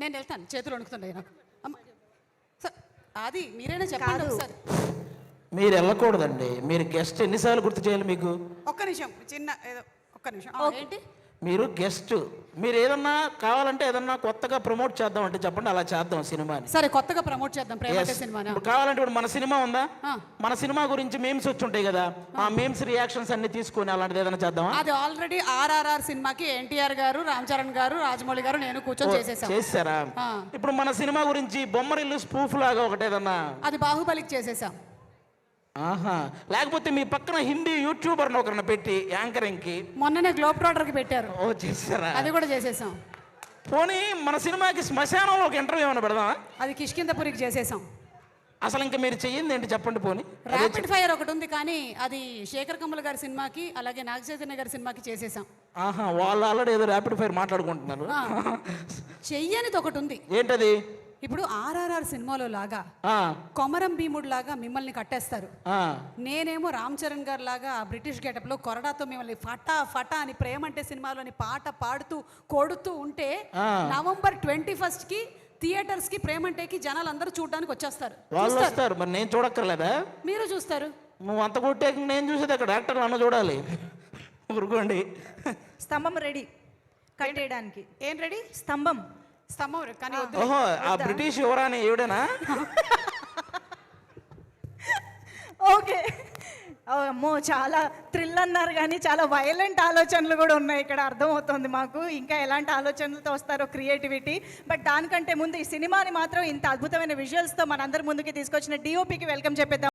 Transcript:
నేను వెళ్తాను, చేతులు వణుకుతుండే నాకు. అమ్మ సార్, అది మీరైనా చెప్పండి ఒకసారి. మీరు వెళ్ళకూడదండి. మీరు గెస్ట్ ఎన్నిసార్లు గుర్తు చేయాలి మీకు? ఒక్క నిమిషం, చిన్న ఏదో ఒక్క నిమిషం. ఏంటి మీరు గెస్ట్, మీరు ఏదన్నా కావాలంటే ఏదన్నా కొత్తగా ప్రమోట్ చేద్దాం అంటే చెప్పండి, అలా చేద్దాం సినిమాని. సరే, కొత్తగా ప్రమోట్ చేద్దాం ప్రేమకే సినిమాని. ఇప్పుడు కావాలంటే ఇప్పుడు మన సినిమా ఉందా, మన సినిమా గురించి మేమ్స్ వచ్చి ఉంటాయి కదా, ఆ మేమ్స్ రియాక్షన్స్ అన్ని తీసుకొని అలాంటిది ఏదైనా చేద్దామా? అది ఆల్రెడీ ఆర్ఆర్ఆర్ సినిమాకి ఎన్టీఆర్ గారు, రామ్ చరణ్ గారు, రాజమౌళి గారు, నేను కూర్చొని చేసారా? ఇప్పుడు మన సినిమా గురించి బొమ్మరిల్లు స్పూఫ్ లాగా ఒకటి ఏదన్నా? అది బాహుబలికి చేసేసాం. ఆహా, లేకపోతే మీ పక్కన హిందీ యూట్యూబర్ ఒకరిని పెట్టి యాంకరింగ్ కి మొన్ననే గ్లోబ్ ట్రాటర్కి పెట్టారు. ఓ చేసారా? అది కూడా చేసేసాం. పోనీ మన సినిమాకి శ్మశానంలో ఒక ఇంటర్వ్యూ ఏమైనా పెడదామా? అది కిష్కిందపురికి చేసేసాం. అసలు ఇంకా మీరు చెయ్యింది ఏంటి చెప్పండి. పోనీ ర్యాపిడ్ ఫైర్ ఒకటి ఉంది, కానీ అది శేఖర్ కమల్ గారి సినిమాకి, అలాగే నాగ చైతన్య గారి సినిమాకి చేసేసాం. ఆహా, వాళ్ళు ఆల్రెడీ ఏదో ర్యాపిడ్ ఫైర్ మాట్లాడుకుంటున్నారు. చెయ్యనిది ఒకటి ఉంది. ఏంటది? ఇప్పుడు ఆర్ఆర్ఆర్ సినిమాలో లాగా కొమరం భీముడు లాగా మిమ్మల్ని కట్టేస్తారు. నేనేమో రామ్ చరణ్ గారు లాగా బ్రిటిష్ గెటప్ లో కొరడాతో మిమ్మల్ని ఫటా ఫటా అని ప్రేమ అంటే సినిమాలోని పాట పాడుతూ కొడుతూ ఉంటే November 21 కి థియేటర్స్ కి ప్రేమంటేకి జనాలు అందరూ చూడడానికి వచ్చేస్తారు. వాళ్ళు వస్తారు, మరి నేను చూడక్కర్లేదా? మీరు చూస్తారు. నువ్వు అంత కొట్టే నేను చూసేది అక్కడ డాక్టర్ అన్న చూడాలి. ఊరుకోండి. స్తంభం రెడీ కట్టేయడానికి. ఏం రెడీ? స్తంభం కానీ ఓహో, ఆ బ్రిటిష్ యువరాణి ఎవడేనా? ఓకే. అమ్మో, చాలా థ్రిల్ అన్నారు, కానీ చాలా వైలెంట్ ఆలోచనలు కూడా ఉన్నాయి ఇక్కడ, అర్థమవుతుంది మాకు. ఇంకా ఎలాంటి ఆలోచనలతో వస్తారో, క్రియేటివిటీ. బట్ దానికంటే ముందు ఈ సినిమాని మాత్రం ఇంత అద్భుతమైన విజువల్స్తో మనందరి ముందుకి తీసుకొచ్చిన డిఓపికి వెల్కమ్ చెప్పేద్దాం.